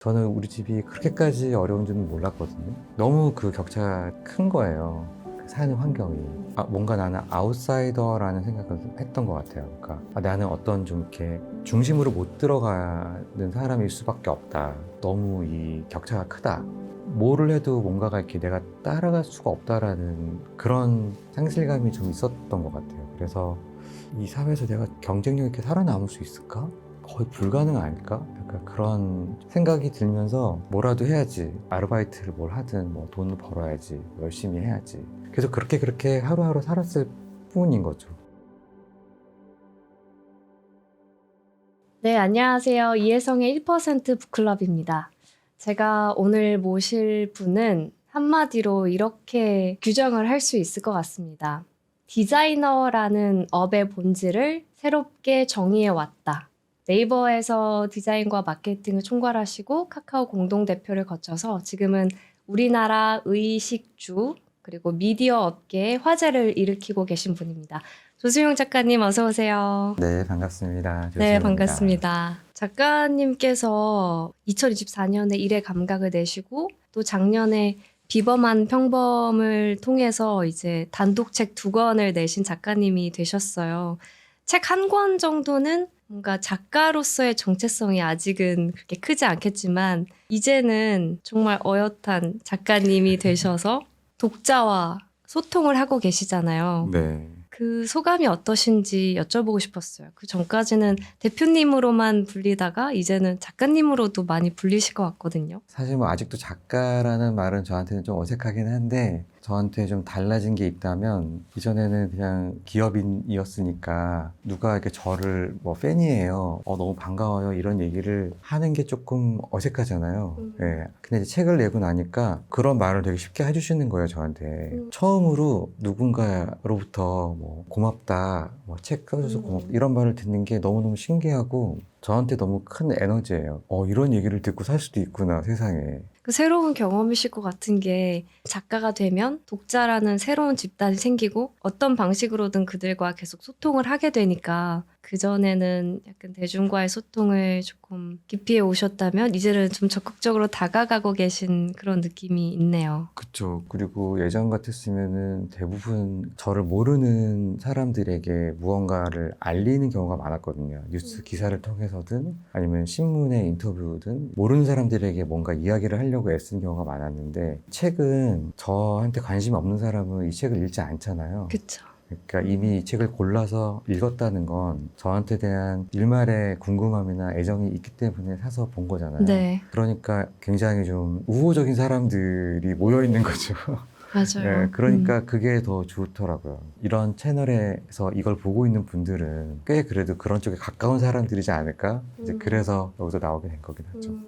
저는 우리 집이 그렇게까지 어려운 줄은 몰랐거든요. 너무 그 격차가 큰 거예요. 그 사는 환경이. 뭔가 나는 아웃사이더라는 생각을 했던 것 같아요. 그러니까 나는 어떤 좀 이렇게 중심으로 못 들어가는 사람일 수밖에 없다. 너무 이 격차가 크다. 뭐를 해도 뭔가가 이렇게 내가 따라갈 수가 없다라는 그런 상실감이 좀 있었던 것 같아요. 그래서 이 사회에서 내가 경쟁력 있게 살아남을 수 있을까? 거의 불가능 아닐까? 약간 그런 생각이 들면서 뭐라도 해야지. 아르바이트를 뭘 하든 뭐 돈을 벌어야지. 열심히 해야지. 계속 그렇게 하루하루 살았을 뿐인 거죠. 네, 안녕하세요. 이혜성의 1% 북클럽입니다. 제가 오늘 모실 분은 한마디로 이렇게 규정을 할 수 있을 것 같습니다. 디자이너라는 업의 본질을 새롭게 정의해 왔다. 네이버에서 디자인과 마케팅을 총괄하시고 카카오 공동대표를 거쳐서 지금은 우리나라 의식주 그리고 미디어 업계에 화제를 일으키고 계신 분입니다. 조수용 작가님 어서 오세요. 네, 반갑습니다. 네, 조수영입니다. 반갑습니다. 작가님께서 2024년에 일의 감각을 내시고 또 작년에 비범한 평범을 통해서 이제 단독책 2권을 내신 작가님이 되셨어요. 책 한 권 정도는 뭔가 작가로서의 정체성이 아직은 그렇게 크지 않겠지만 이제는 정말 어엿한 작가님이 되셔서 독자와 소통을 하고 계시잖아요. 네. 그 소감이 어떠신지 여쭤보고 싶었어요. 그 전까지는 대표님으로만 불리다가 이제는 작가님으로도 많이 불리실 것 같거든요. 사실 뭐 아직도 작가라는 말은 저한테는 좀 어색하긴 한데 저한테 좀 달라진 게 있다면 이전에는 그냥 기업인이었으니까 누가 이렇게 저를 뭐 팬이에요. 너무 반가워요. 이런 얘기를 하는 게 조금 어색하잖아요. 예. 근데 이제 책을 내고 나니까 그런 말을 되게 쉽게 해주시는 거예요, 저한테. 처음으로 누군가로부터 뭐 고맙다, 뭐 책 써줘서 고맙다 이런 말을 듣는 게 너무너무 신기하고 저한테 너무 큰 에너지예요. 이런 얘기를 듣고 살 수도 있구나, 세상에. 그 새로운 경험이실 것 같은 게 작가가 되면 독자라는 새로운 집단이 생기고 어떤 방식으로든 그들과 계속 소통을 하게 되니까 그전에는 약간 대중과의 소통을 조금 기피해 오셨다면 이제는 좀 적극적으로 다가가고 계신 그런 느낌이 있네요. 그쵸. 그리고 예전 같았으면은 대부분 저를 모르는 사람들에게 무언가를 알리는 경우가 많았거든요. 뉴스 기사를 통해서든 아니면 신문의 인터뷰든 모르는 사람들에게 뭔가 이야기를 하려고 애쓰는 경우가 많았는데 책은 저한테 관심 없는 사람은 이 책을 읽지 않잖아요. 그쵸. 그러니까 이미 이 책을 골라서 읽었다는 건 저한테 대한 일말의 궁금함이나 애정이 있기 때문에 사서 본 거잖아요. 네, 그러니까 굉장히 좀 우호적인 사람들이 모여 있는 거죠. 맞아요. 네, 그러니까 그게 더 좋더라고요. 이런 채널에서 이걸 보고 있는 분들은 꽤 그래도 그런 쪽에 가까운 사람들이지 않을까? 이제 그래서 여기서 나오게 된 거긴 하죠.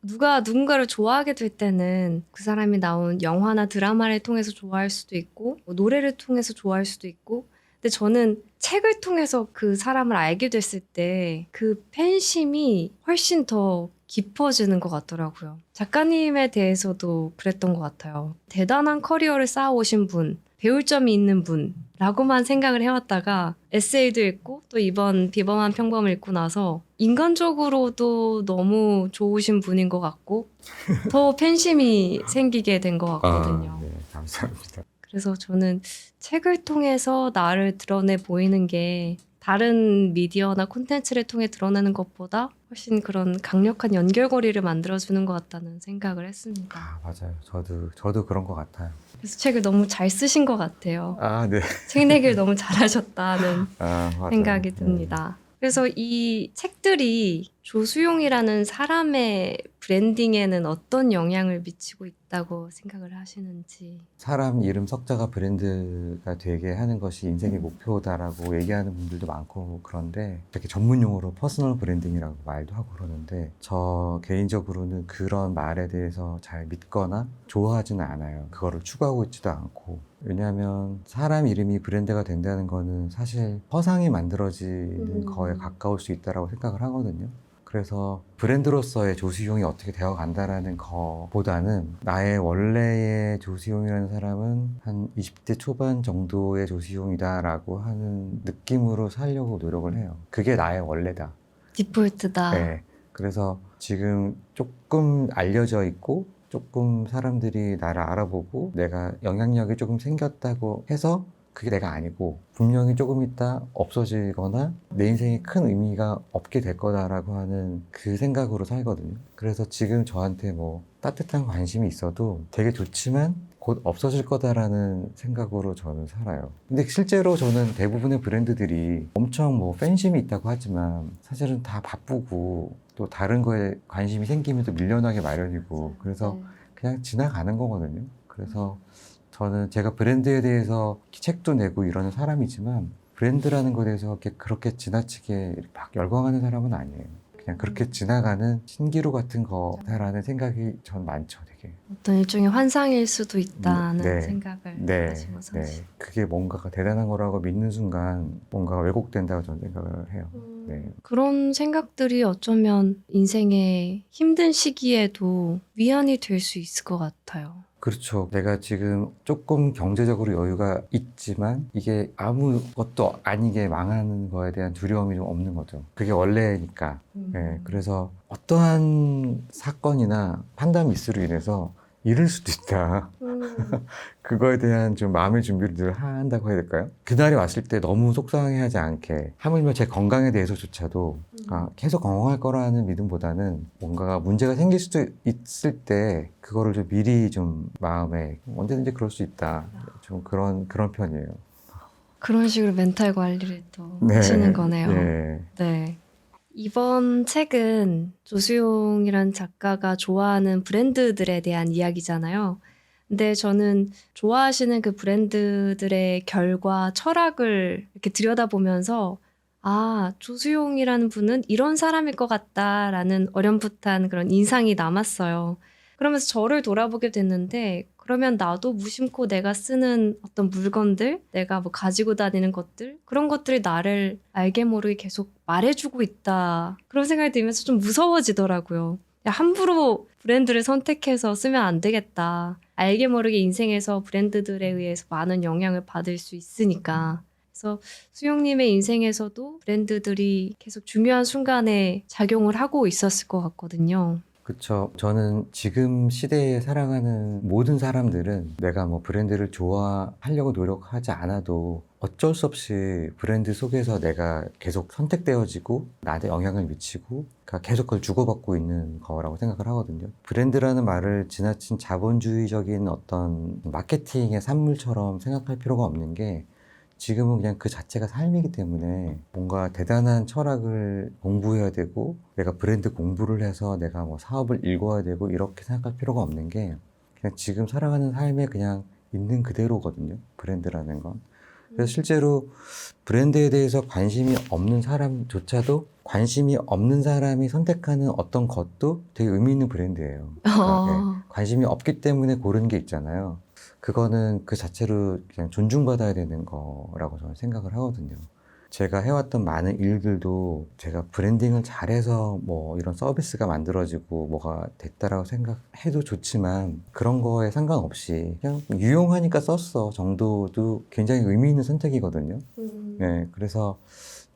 누가 누군가를 좋아하게 될 때는 그 사람이 나온 영화나 드라마를 통해서 좋아할 수도 있고, 뭐 노래를 통해서 좋아할 수도 있고, 근데 저는 책을 통해서 그 사람을 알게 됐을 때 그 팬심이 훨씬 더 깊어지는 것 같더라고요. 작가님에 대해서도 그랬던 것 같아요. 대단한 커리어를 쌓아오신 분, 배울 점이 있는 분라고만 생각을 해왔다가 에세이도 읽고 또 이번 비범한 평범을 읽고 나서 인간적으로도 너무 좋으신 분인 것 같고 더 팬심이 생기게 된 것 같거든요. 네, 감사합니다. 그래서 저는 책을 통해서 나를 드러내 보이는 게 다른 미디어나 콘텐츠를 통해 드러내는 것보다 훨씬 그런 강력한 연결고리를 만들어주는 것 같다는 생각을 했습니다. 맞아요. 저도 그런 것 같아요. 그래서 책을 너무 잘 쓰신 것 같아요. 네. 책 내기를 너무 잘하셨다는 맞아요. 생각이 듭니다. 그래서 이 책들이 조수용이라는 사람의 브랜딩에는 어떤 영향을 미치고 있다고 생각을 하시는지. 사람 이름 석자가 브랜드가 되게 하는 것이 인생의 목표다라고 얘기하는 분들도 많고 그런데 이렇게 전문 용어로 퍼스널 브랜딩이라고 말도 하고 그러는데 저 개인적으로는 그런 말에 대해서 잘 믿거나 좋아하지는 않아요. 그거를 추구하고 있지도 않고. 왜냐하면 사람 이름이 브랜드가 된다는 거는 사실 허상이 만들어지는 거에 가까울 수 있다고 생각을 하거든요. 그래서 브랜드로서의 조수용이 어떻게 되어 간다라는 거보다는 나의 원래의 조수용이라는 사람은 한 20대 초반 정도의 조수용이다라고 하는 느낌으로 살려고 노력을 해요. 그게 나의 원래다. 디폴트다. 네. 그래서 지금 조금 알려져 있고 조금 사람들이 나를 알아보고 내가 영향력이 조금 생겼다고 해서 그게 내가 아니고 분명히 조금 있다 없어지거나 내 인생에 큰 의미가 없게 될 거다라고 하는 그 생각으로 살거든요. 그래서 지금 저한테 뭐 따뜻한 관심이 있어도 되게 좋지만 곧 없어질 거다라는 생각으로 저는 살아요. 근데 실제로 저는 대부분의 브랜드들이 엄청 뭐 팬심이 있다고 하지만 사실은 다 바쁘고 또 다른 거에 관심이 생기면 또 밀려나기 마련이고 그래서 네. 그냥 지나가는 거거든요. 그래서 저는 제가 브랜드에 대해서 책도 내고 이러는 사람이지만 브랜드라는 것에 대해서 그렇게 지나치게 막 열광하는 사람은 아니에요. 그냥 그렇게 지나가는 신기루 같은 거다라는 생각이 전 많죠, 되게. 어떤 일종의 환상일 수도 있다는 네, 생각을 네, 가지고 네. 사실. 그게 뭔가가 대단한 거라고 믿는 순간 뭔가가 왜곡된다고 저는 생각을 해요. 네. 그런 생각들이 어쩌면 인생의 힘든 시기에도 위안이 될 수 있을 것 같아요. 그렇죠. 내가 지금 조금 경제적으로 여유가 있지만 이게 아무것도 아니게 망하는 거에 대한 두려움이 좀 없는 거죠. 그게 원래니까. 네, 그래서 어떠한 사건이나 판단 미스로 인해서 잃을 수도 있다. 그거에 대한 좀 마음의 준비를 늘 한다고 해야 될까요? 그날이 왔을 때 너무 속상해하지 않게 하물며 제 건강에 대해서조차도 계속 건강할 거라는 믿음보다는 뭔가가 문제가 생길 수도 있을 때 그거를 좀 미리 좀 마음에 언제든지 그럴 수 있다. 좀 그런 편이에요. 그런 식으로 멘탈 관리를 또 네. 하시는 거네요. 예. 네. 이번 책은 조수용이란 작가가 좋아하는 브랜드들에 대한 이야기잖아요. 근데 저는 좋아하시는 그 브랜드들의 결과, 철학을 이렇게 들여다보면서 아, 조수용이라는 분은 이런 사람일 것 같다라는 어렴풋한 그런 인상이 남았어요. 그러면서 저를 돌아보게 됐는데 그러면 나도 무심코 내가 쓰는 어떤 물건들, 내가 뭐 가지고 다니는 것들, 그런 것들이 나를 알게 모르게 계속 말해주고 있다. 그런 생각이 들면서 좀 무서워지더라고요. 야, 함부로 브랜드를 선택해서 쓰면 안 되겠다. 알게 모르게 인생에서 브랜드들에 의해서 많은 영향을 받을 수 있으니까. 그래서 수용님의 인생에서도 브랜드들이 계속 중요한 순간에 작용을 하고 있었을 것 같거든요. 그쵸. 저는 지금 시대에 살아가는 모든 사람들은 내가 뭐 브랜드를 좋아하려고 노력하지 않아도 어쩔 수 없이 브랜드 속에서 내가 계속 선택되어지고 나한테 영향을 미치고 그러니까 계속 그걸 주고받고 있는 거라고 생각을 하거든요. 브랜드라는 말을 지나친 자본주의적인 어떤 마케팅의 산물처럼 생각할 필요가 없는 게 지금은 그냥 그 자체가 삶이기 때문에 뭔가 대단한 철학을 공부해야 되고 내가 브랜드 공부를 해서 내가 뭐 사업을 일궈야 되고 이렇게 생각할 필요가 없는 게 그냥 지금 살아가는 삶에 그냥 있는 그대로거든요. 브랜드라는 건. 그래서 실제로 브랜드에 대해서 관심이 없는 사람조차도 관심이 없는 사람이 선택하는 어떤 것도 되게 의미 있는 브랜드예요. 그러니까 관심이 없기 때문에 고른 게 있잖아요. 그거는 그 자체로 그냥 존중받아야 되는 거라고 저는 생각을 하거든요. 제가 해왔던 많은 일들도 제가 브랜딩을 잘해서 뭐 이런 서비스가 만들어지고 뭐가 됐다라고 생각해도 좋지만 그런 거에 상관없이 그냥 유용하니까 썼어 정도도 굉장히 의미 있는 선택이거든요. 네, 그래서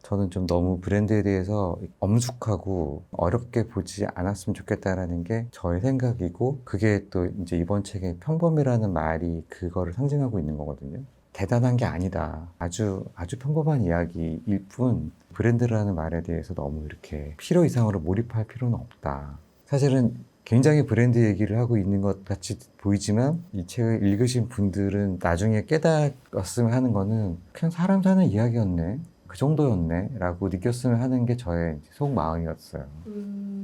저는 좀 너무 브랜드에 대해서 엄숙하고 어렵게 보지 않았으면 좋겠다라는 게 저의 생각이고 그게 또 이제 이번 책의 평범이라는 말이 그거를 상징하고 있는 거거든요. 대단한 게 아니다. 아주 평범한 이야기일 뿐 브랜드라는 말에 대해서 너무 이렇게 필요 이상으로 몰입할 필요는 없다. 사실은 굉장히 브랜드 얘기를 하고 있는 것 같이 보이지만 이 책을 읽으신 분들은 나중에 깨달았으면 하는 거는 그냥 사람 사는 이야기였네. 그 정도였네 라고 느꼈으면 하는 게 저의 속마음이었어요.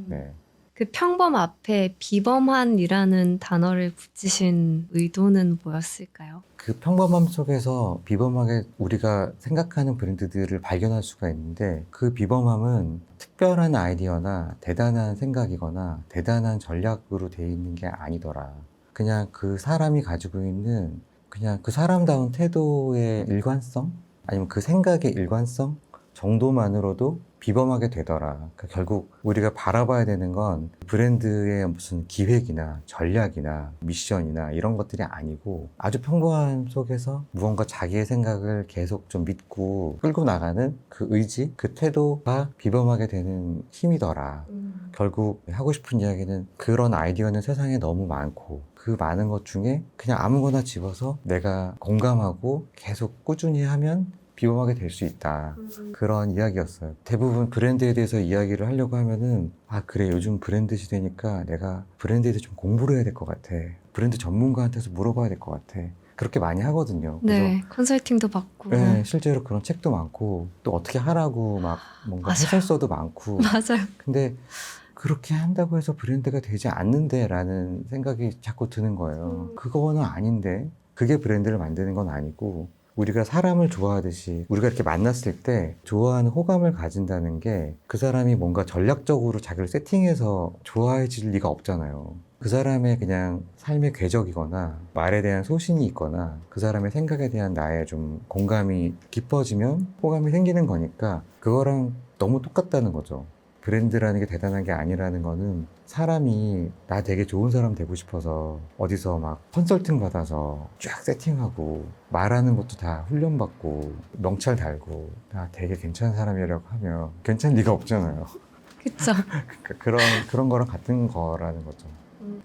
네. 그 평범 앞에 비범한이라는 단어를 붙이신 의도는 뭐였을까요? 그 평범함 속에서 비범하게 우리가 생각하는 브랜드들을 발견할 수가 있는데 그 비범함은 특별한 아이디어나 대단한 생각이거나 대단한 전략으로 돼 있는 게 아니더라. 그냥 그 사람이 가지고 있는 그냥 그 사람다운 태도의 일관성? 아니면 그 생각의 일관성 정도만으로도 비범하게 되더라. 그러니까 결국 우리가 바라봐야 되는 건 브랜드의 무슨 기획이나 전략이나 미션이나 이런 것들이 아니고 아주 평범한 속에서 무언가 자기의 생각을 계속 좀 믿고 끌고 나가는 그 의지, 그 태도가 비범하게 되는 힘이더라. 결국 하고 싶은 이야기는 그런 아이디어는 세상에 너무 많고 그 많은 것 중에 그냥 아무거나 집어서 내가 공감하고 계속 꾸준히 하면 비범하게 될 수 있다. 그런 이야기였어요. 대부분 브랜드에 대해서 이야기를 하려고 하면은 아 그래 요즘 브랜드 시대니까 내가 브랜드에 대해서 좀 공부를 해야 될 것 같아. 브랜드 전문가한테서 물어봐야 될 것 같아. 그렇게 많이 하거든요. 그래서 네, 컨설팅도 받고. 네, 실제로 그런 책도 많고 또 어떻게 하라고 막 뭔가 맞아요. 해설서도 많고 맞아요. 근데 그렇게 한다고 해서 브랜드가 되지 않는데 라는 생각이 자꾸 드는 거예요. 그거는 아닌데 그게 브랜드를 만드는 건 아니고 우리가 사람을 좋아하듯이 우리가 이렇게 만났을 때 좋아하는 호감을 가진다는 게 그 사람이 뭔가 전략적으로 자기를 세팅해서 좋아해질 리가 없잖아요. 그 사람의 그냥 삶의 궤적이거나 말에 대한 소신이 있거나 그 사람의 생각에 대한 나의 좀 공감이 깊어지면 호감이 생기는 거니까 그거랑 너무 똑같다는 거죠. 브랜드라는 게 대단한 게 아니라는 거는 사람이 나 되게 좋은 사람 되고 싶어서 어디서 막 컨설팅 받아서 쫙 세팅하고 말하는 것도 다 훈련받고 명찰 달고 나 되게 괜찮은 사람이라고 하면 괜찮을 리가 없잖아요. 그쵸. 그러니까 그런 거랑 같은 거라는 거죠.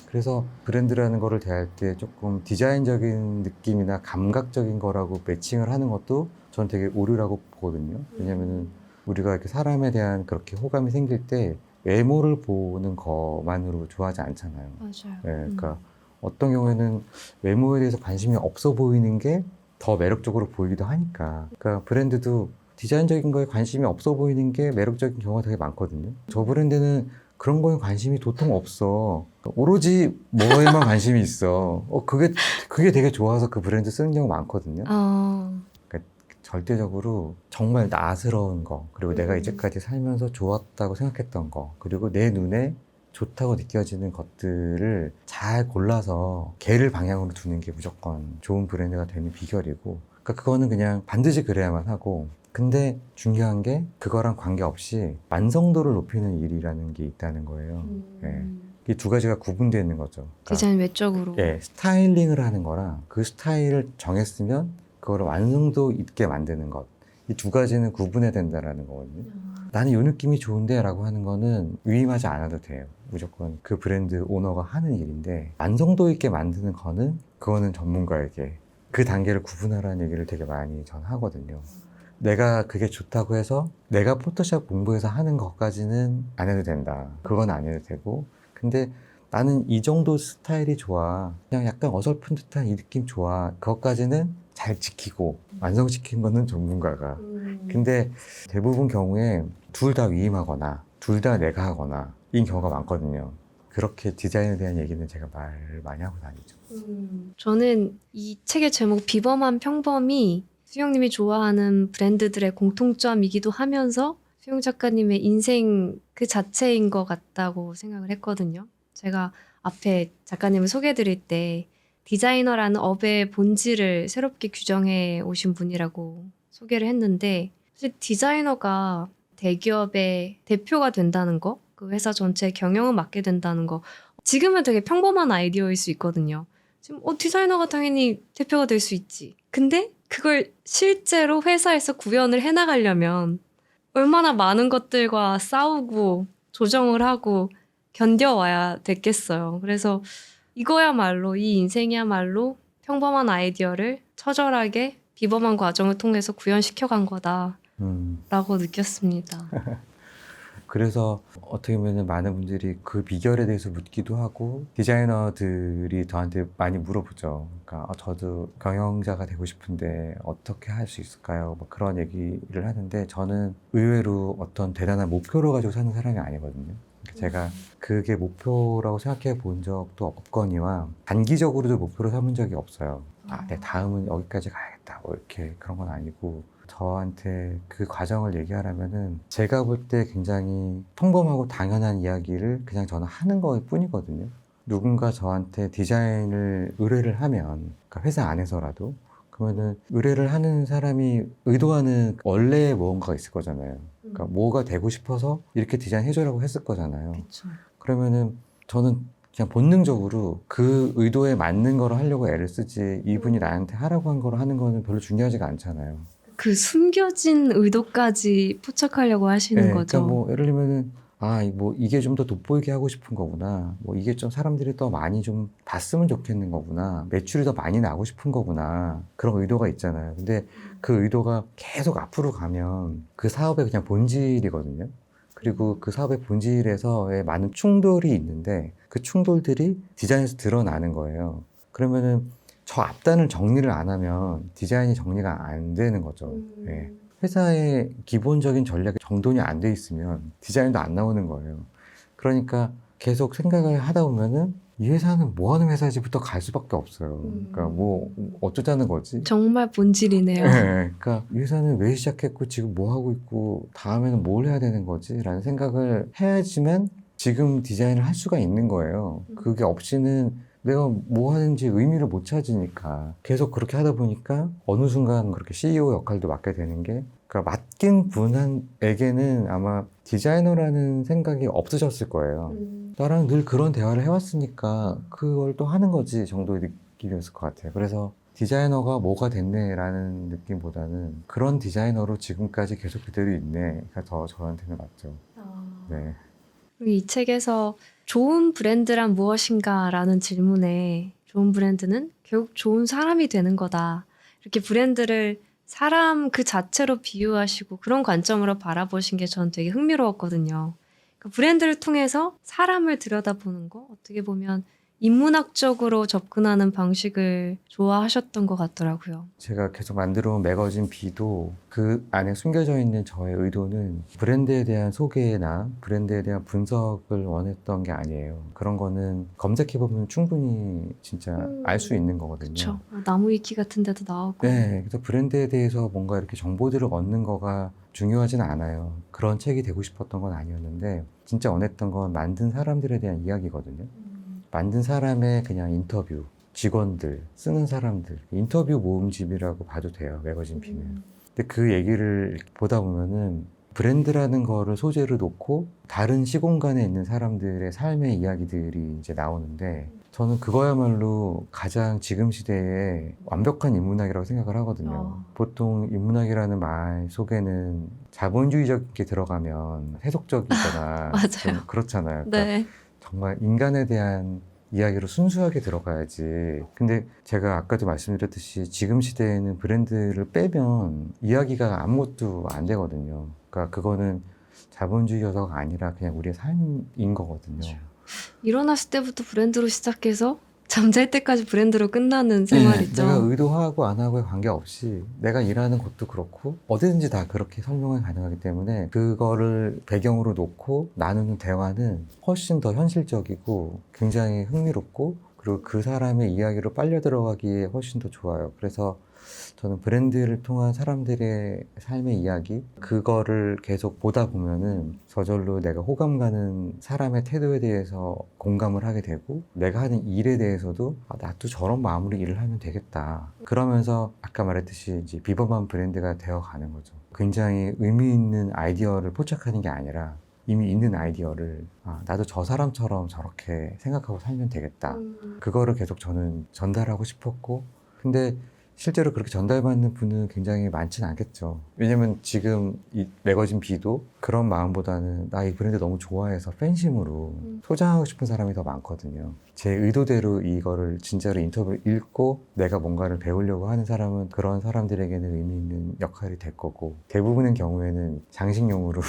그래서 브랜드라는 거를 대할 때 조금 디자인적인 느낌이나 감각적인 거라고 매칭을 하는 것도 전 되게 오류라고 보거든요. 왜냐면은 우리가 이렇게 사람에 대한 그렇게 호감이 생길 때 외모를 보는 것만으로 좋아하지 않잖아요. 맞아요. 네, 그러니까 어떤 경우에는 외모에 대해서 관심이 없어 보이는 게 더 매력적으로 보이기도 하니까. 그러니까 브랜드도 디자인적인 거에 관심이 없어 보이는 게 매력적인 경우가 되게 많거든요. 저 브랜드는 그런 거에 관심이 도통 없어. 그러니까 오로지 뭐에만 관심이 있어. 그게 되게 좋아서 그 브랜드 쓰는 경우가 많거든요. 그러니까 절대적으로 정말 나스러운 거, 그리고 내가 이제까지 살면서 좋았다고 생각했던 거, 그리고 내 눈에 좋다고 느껴지는 것들을 잘 골라서 걔를 방향으로 두는 게 무조건 좋은 브랜드가 되는 비결이고, 그러니까 그거는 그냥 반드시 그래야만 하고, 근데 중요한 게 그거랑 관계없이 완성도를 높이는 일이라는 게 있다는 거예요. 예. 이 두 가지가 구분되어 있는 거죠. 그러니까 디자인 외적으로. 예, 스타일링을 하는 거랑 그 스타일을 정했으면 그거를 완성도 있게 만드는 것. 이 두 가지는 구분해야 된다라는 거거든요. 나는 이 느낌이 좋은데 라고 하는 거는 위임하지 않아도 돼요. 무조건 그 브랜드 오너가 하는 일인데 완성도 있게 만드는 거는 그거는 전문가에게 그 단계를 구분하라는 얘기를 되게 많이 전 하거든요. 내가 그게 좋다고 해서 내가 포토샵 공부해서 하는 것까지는 안 해도 된다. 그건 안 해도 되고 근데 나는 이 정도 스타일이 좋아. 그냥 약간 어설픈 듯한 이 느낌 좋아. 그것까지는 잘 지키고 완성시킨 거는 전문가가. 근데 대부분 경우에 둘 다 위임하거나 둘 다 내가 하거나 인 경우가 많거든요. 그렇게 디자인에 대한 얘기는 제가 말을 많이 하고 다니죠. 저는 이 책의 제목 비범한 평범이 수영님이 좋아하는 브랜드들의 공통점이기도 하면서 수영 작가님의 인생 그 자체인 것 같다고 생각을 했거든요. 제가 앞에 작가님을 소개해드릴 때 디자이너라는 업의 본질을 새롭게 규정해 오신 분이라고 소개를 했는데 사실 디자이너가 대기업의 대표가 된다는 거, 그 회사 전체의 경영을 맡게 된다는 거 지금은 되게 평범한 아이디어일 수 있거든요. 지금 디자이너가 당연히 대표가 될 수 있지. 근데 그걸 실제로 회사에서 구현을 해나가려면 얼마나 많은 것들과 싸우고 조정을 하고 견뎌와야 됐겠어요. 그래서 이거야말로 이 인생이야말로 평범한 아이디어를 처절하게 비범한 과정을 통해서 구현시켜간 거다라고 느꼈습니다. 그래서 어떻게 보면 많은 분들이 그 비결에 대해서 묻기도 하고 디자이너들이 저한테 많이 물어보죠. 그러니까 저도 경영자가 되고 싶은데 어떻게 할 수 있을까요? 뭐 그런 얘기를 하는데 저는 의외로 어떤 대단한 목표를 가지고 사는 사람이 아니거든요. 그러니까 제가 그게 목표라고 생각해 본 적도 없거니와 단기적으로도 목표로 삼은 적이 없어요. 내 다음은 여기까지 가야겠다. 뭐 이렇게 그런 건 아니고 저한테 그 과정을 얘기하라면은 제가 볼 때 굉장히 평범하고 당연한 이야기를 그냥 저는 하는 것 뿐이거든요. 누군가 저한테 디자인을 의뢰를 하면 그러니까 회사 안에서라도 그러면은 의뢰를 하는 사람이 의도하는 원래의 무언가가 있을 거잖아요. 그러니까 뭐가 되고 싶어서 이렇게 디자인해줘라고 했을 거잖아요. 그렇죠. 그러면은 저는 그냥 본능적으로 그 의도에 맞는 거를 하려고 애를 쓰지 이분이 나한테 하라고 한 거를 하는 거는 별로 중요하지가 않잖아요. 그 숨겨진 의도까지 포착하려고 하시는 네, 거죠. 그러니까 뭐 예를 들면은 뭐 이게 좀 더 돋보이게 하고 싶은 거구나. 뭐 이게 좀 사람들이 더 많이 좀 봤으면 좋겠는 거구나. 매출이 더 많이 나고 싶은 거구나. 그런 의도가 있잖아요. 근데 그 의도가 계속 앞으로 가면 그 사업의 그냥 본질이거든요. 그리고 그 사업의 본질에서의 많은 충돌이 있는데 그 충돌들이 디자인에서 드러나는 거예요. 그러면은 저 앞단을 정리를 안 하면 디자인이 정리가 안 되는 거죠. 예. 회사의 기본적인 전략이 정돈이 안 돼 있으면 디자인도 안 나오는 거예요. 그러니까 계속 생각을 하다 보면은 이 회사는 뭐 하는 회사지부터 갈 수밖에 없어요. 그러니까 뭐 어쩌자는 거지? 정말 본질이네요. 네, 그러니까 이 회사는 왜 시작했고 지금 뭐 하고 있고 다음에는 뭘 해야 되는 거지? 라는 생각을 해야지만 지금 디자인을 할 수가 있는 거예요. 그게 없이는 내가 뭐 하는지 의미를 못 찾으니까 계속 그렇게 하다 보니까 어느 순간 그렇게 CEO 역할도 맡게 되는 게 그러니까 맡긴 분에게는 아마 디자이너라는 생각이 없으셨을 거예요. 나랑 늘 그런 대화를 해왔으니까 그걸 또 하는 거지 정도의 느낌이었을 것 같아요. 그래서 디자이너가 뭐가 됐네라는 느낌보다는 그런 디자이너로 지금까지 계속 그대로 있네가 더 저한테는 맞죠. 네. 그리고 이 책에서 좋은 브랜드란 무엇인가라는 질문에 좋은 브랜드는 결국 좋은 사람이 되는 거다. 이렇게 브랜드를 사람 그 자체로 비유하시고 그런 관점으로 바라보신 게 저는 되게 흥미로웠거든요. 그 브랜드를 통해서 사람을 들여다보는 거 어떻게 보면 인문학적으로 접근하는 방식을 좋아하셨던 것 같더라고요. 제가 계속 만들어 온 매거진 B도 그 안에 숨겨져 있는 저의 의도는 브랜드에 대한 소개나 브랜드에 대한 분석을 원했던 게 아니에요. 그런 거는 검색해보면 충분히 진짜 알 수 있는 거거든요. 그렇죠. 나무 위키 같은 데도 나오고. 네, 그래서 브랜드에 대해서 뭔가 이렇게 정보들을 얻는 거가 중요하진 않아요. 그런 책이 되고 싶었던 건 아니었는데 진짜 원했던 건 만든 사람들에 대한 이야기거든요. 만든 사람의 그냥 인터뷰, 직원들, 쓰는 사람들, 인터뷰 모음집이라고 봐도 돼요, 매거진 B는. 근데 그 얘기를 보다 보면은 브랜드라는 거를 소재로 놓고 다른 시공간에 있는 사람들의 삶의 이야기들이 이제 나오는데 저는 그거야말로 가장 지금 시대에 완벽한 인문학이라고 생각을 하거든요. 보통 인문학이라는 말 속에는 자본주의적인 들어가면 해석적이거나 맞아요. 좀 그렇잖아요. 그러니까 네. 정말 인간에 대한 이야기로 순수하게 들어가야지. 근데 제가 아까도 말씀드렸듯이 지금 시대에는 브랜드를 빼면 이야기가 아무것도 안 되거든요. 그러니까 그거는 자본주의 여서가 아니라 그냥 우리의 삶인 거거든요. 일어났을 때부터 브랜드로 시작해서 잠잘 때까지 브랜드로 끝나는 생활 있죠. 내가 의도하고 안 하고에 관계없이 내가 일하는 곳도 그렇고 어디든지 다 그렇게 설명이 가능하기 때문에 그거를 배경으로 놓고 나누는 대화는 훨씬 더 현실적이고 굉장히 흥미롭고 그리고 그 사람의 이야기로 빨려 들어가기에 훨씬 더 좋아요. 그래서 저는 브랜드를 통한 사람들의 삶의 이야기 그거를 계속 보다 보면은 저절로 내가 호감 가는 사람의 태도에 대해서 공감을 하게 되고 내가 하는 일에 대해서도 나도 저런 마음으로 일을 하면 되겠다. 그러면서 아까 말했듯이 이제 비범한 브랜드가 되어 가는 거죠. 굉장히 의미 있는 아이디어를 포착하는 게 아니라 이미 있는 아이디어를 나도 저 사람처럼 저렇게 생각하고 살면 되겠다. 그거를 계속 저는 전달하고 싶었고 근데 실제로 그렇게 전달받는 분은 굉장히 많지는 않겠죠. 왜냐면 지금 이 매거진 B도 그런 마음보다는 나 이 브랜드 너무 좋아해서 팬심으로 소장하고 싶은 사람이 더 많거든요. 제 의도대로 이거를 진짜로 인터뷰를 읽고 내가 뭔가를 배우려고 하는 사람은 그런 사람들에게는 의미 있는 역할이 될 거고 대부분의 경우에는 장식용으로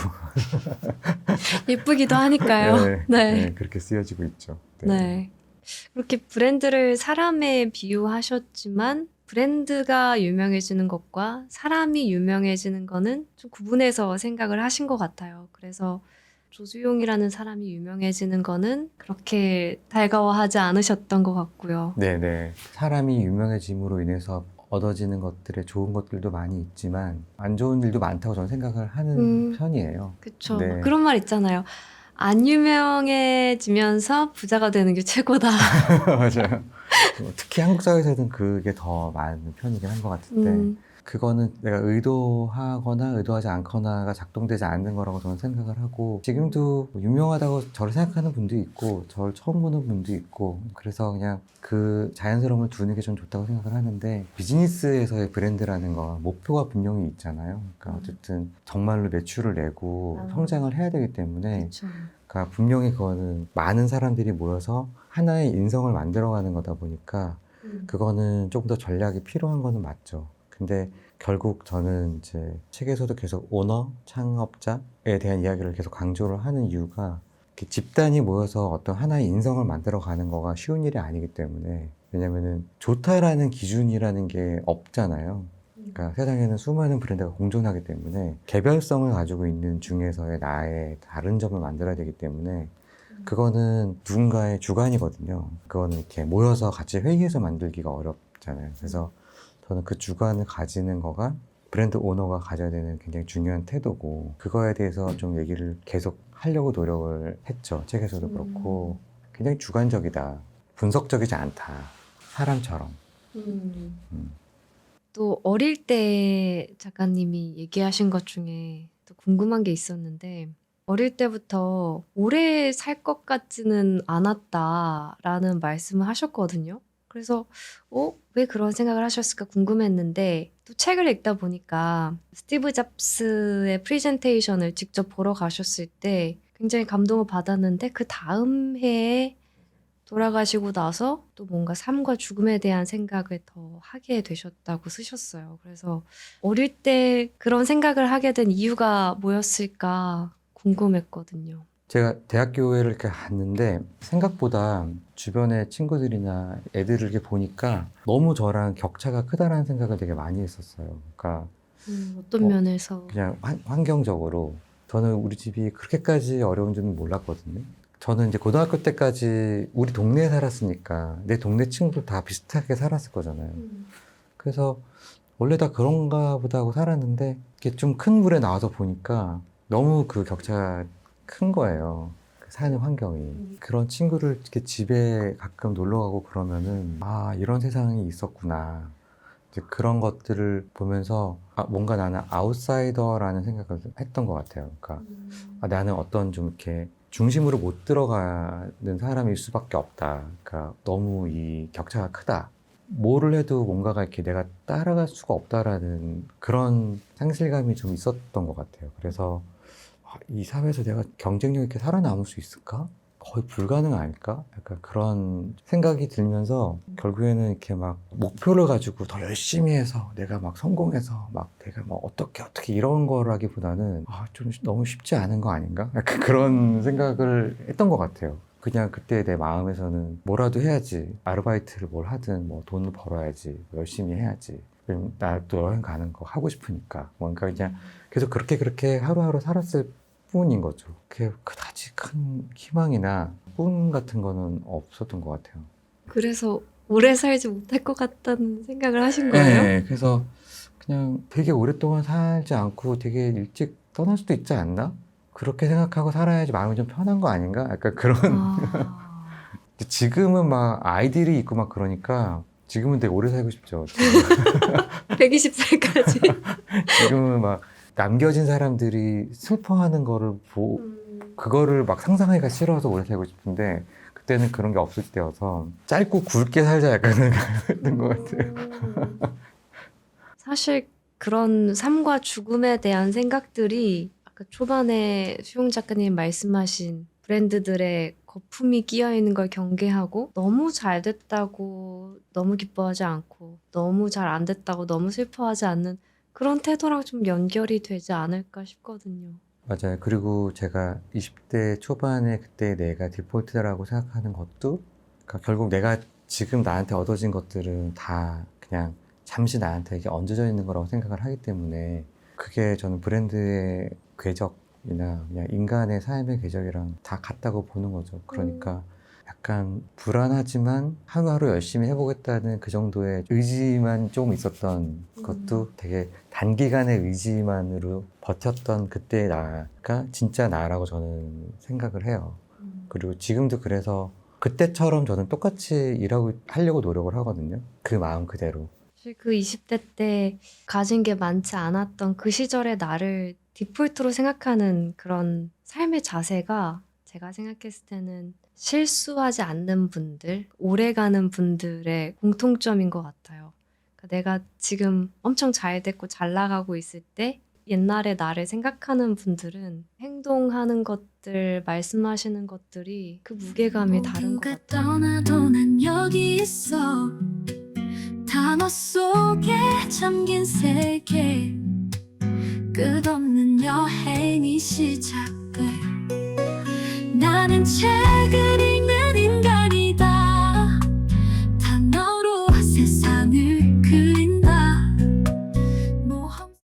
예쁘기도 하니까요. 네. 그렇게 쓰여지고 있죠. 네. 그렇게 브랜드를 사람에 비유하셨지만 브랜드가 유명해지는 것과 사람이 유명해지는 거는 좀 구분해서 생각을 하신 것 같아요. 그래서 조수용이라는 사람이 유명해지는 거는 그렇게 달가워하지 않으셨던 것 같고요. 네네. 사람이 유명해짐으로 인해서 얻어지는 것들의 좋은 것들도 많이 있지만 안 좋은 일도 많다고 저는 생각을 하는 편이에요. 그쵸. 네. 그런 말 있잖아요. 안 유명해지면서 부자가 되는 게 최고다. 맞아요. 특히 한국 사회에서는 그게 더 많은 편이긴 한 것 같은데 그거는 내가 의도하거나 의도하지 않거나가 작동되지 않는 거라고 저는 생각을 하고 지금도 유명하다고 저를 생각하는 분도 있고 저를 처음 보는 분도 있고 그래서 그냥 그 자연스러움을 두는 게 좀 좋다고 생각을 하는데 비즈니스에서의 브랜드라는 건 목표가 분명히 있잖아요. 그러니까 어쨌든 정말로 매출을 내고 성장을 해야 되기 때문에 그렇죠. 그러니까 분명히 그거는 많은 사람들이 모여서 하나의 인성을 만들어가는 거다 보니까 그거는 조금 더 전략이 필요한 거는 맞죠. 근데 결국 저는 이제 책에서도 계속 오너, 창업자에 대한 이야기를 계속 강조를 하는 이유가 이렇게 집단이 모여서 어떤 하나의 인성을 만들어 가는 거가 쉬운 일이 아니기 때문에 왜냐면은 좋다라는 기준이라는 게 없잖아요. 그러니까 세상에는 수많은 브랜드가 공존하기 때문에 개별성을 가지고 있는 중에서의 나의 다른 점을 만들어야 되기 때문에 그거는 누군가의 주관이거든요. 그거는 이렇게 모여서 같이 회의해서 만들기가 어렵잖아요. 그래서 저는 그 주관을 가지는 거가 브랜드 오너가 가져야 되는 굉장히 중요한 태도고 그거에 대해서 좀 얘기를 계속 하려고 노력을 했죠. 책에서도 그렇고 굉장히 주관적이다. 분석적이지 않다. 사람처럼. 음. 또 어릴 때 작가님이 얘기하신 것 중에 또 궁금한 게 있었는데 어릴 때부터 오래 살 것 같지는 않았다라는 말씀을 하셨거든요. 그래서 왜 그런 생각을 하셨을까 궁금했는데 또 책을 읽다 보니까 스티브 잡스의 프레젠테이션을 직접 보러 가셨을 때 굉장히 감동을 받았는데 그 다음 해에 돌아가시고 나서 또 뭔가 삶과 죽음에 대한 생각을 더 하게 되셨다고 쓰셨어요. 그래서 어릴 때 그런 생각을 하게 된 이유가 뭐였을까 궁금했거든요. 제가 대학교를 이렇게 갔는데 생각보다 주변의 친구들이나 애들을 이렇게 보니까 너무 저랑 격차가 크다라는 생각을 되게 많이 했었어요. 그러니까 어떤 면에서? 그냥 환경적으로 저는 우리 집이 그렇게까지 어려운 줄은 몰랐거든요. 저는 이제 고등학교 때까지 우리 동네에 살았으니까 내 동네 친구들 다 비슷하게 살았을 거잖아요. 그래서 원래 다 그런가 보다 하고 살았는데 이게 좀 큰 물에 나와서 보니까 너무 그 격차가 큰 거예요. 그 사는 환경이. 그런 친구를 이렇게 집에 가끔 놀러 가고 그러면은 아, 이런 세상이 있었구나. 이제 그런 것들을 보면서 뭔가 나는 아웃사이더라는 생각을 했던 것 같아요. 그러니까 나는 어떤 좀 이렇게 중심으로 못 들어가는 사람일 수밖에 없다. 그러니까 너무 이 격차가 크다. 뭐를 해도 뭔가가 이렇게 내가 따라갈 수가 없다라는 그런 상실감이 좀 있었던 것 같아요. 그래서 이 사회에서 내가 경쟁력 있게 살아남을 수 있을까? 거의 불가능 아닐까? 약간 그런 생각이 들면서 결국에는 이렇게 막 목표를 가지고 더 열심히 해서 내가 막 성공해서 막 내가 뭐 어떻게 이런 거라기보다는 좀 너무 쉽지 않은 거 아닌가? 약간 그런 생각을 했던 것 같아요. 그냥 그때 내 마음에서는 뭐라도 해야지. 아르바이트를 뭘 하든 뭐 돈을 벌어야지. 열심히 해야지. 나 또 여행 가는 거 하고 싶으니까. 뭔가 그냥 계속 그렇게 하루하루 살았을 뿐인 거죠. 그다지 큰 희망이나 꿈 같은 거는 없었던 것 같아요. 그래서 오래 살지 못할 것 같다는 생각을 하신 거예요? 네, 그래서 그냥 되게 오랫동안 살지 않고 되게 일찍 떠날 수도 있지 않나? 그렇게 생각하고 살아야지 마음이 좀 편한 거 아닌가? 약간 그런. 지금은 막 아이들이 있고 막 그러니까 지금은 되게 오래 살고 싶죠. 120살까지. 지금은 막 남겨진 사람들이 슬퍼하는 거를 그거를 막 상상하기가 싫어서 오래 살고 싶은데 그때는 그런 게 없을 때여서 짧고 굵게 살자 약간 생각했던 것 같아요. 사실 그런 삶과 죽음에 대한 생각들이 아까 초반에 수용 작가님 말씀하신 브랜드들의 거품이 끼어 있는 걸 경계하고 너무 잘 됐다고 너무 기뻐하지 않고 너무 잘 안 됐다고 너무 슬퍼하지 않는 그런 태도랑 좀 연결이 되지 않을까 싶거든요. 맞아요. 그리고 제가 20대 초반에 그때 내가 디폴트라고 생각하는 것도 그러니까 결국 내가 지금 나한테 얻어진 것들은 다 그냥 잠시 나한테 이게 얹어져 있는 거라고 생각을 하기 때문에 그게 저는 브랜드의 궤적이나 그냥 인간의 삶의 궤적이랑 다 같다고 보는 거죠. 그러니까 약간 불안하지만 하루하루 열심히 해보겠다는 그 정도의 의지만 조금 있었던 것도 되게 단기간의 의지만으로 버텼던 그때의 나가 진짜 나라고 저는 생각을 해요. 그리고 지금도 그래서 그때처럼 저는 똑같이 하려고 노력을 하거든요. 그 마음 그대로. 사실 그 20대 때 가진 게 많지 않았던 그 시절의 나를 디폴트로 생각하는 그런 삶의 자세가 제가 생각했을 때는 실수하지 않는 분들, 오래가는 분들의 공통점인 것 같아요. 그러니까 내가 지금 엄청 잘 됐고 잘 나가고 있을 때 옛날의 나를 생각하는 분들은 행동하는 것들, 말씀하시는 것들이 그 무게감이 다른 것 모두가 같아요. 떠나도 난 여기 있어. 단어 속에 잠긴 세계, 끝없는 여행이 시작돼. 나는 책을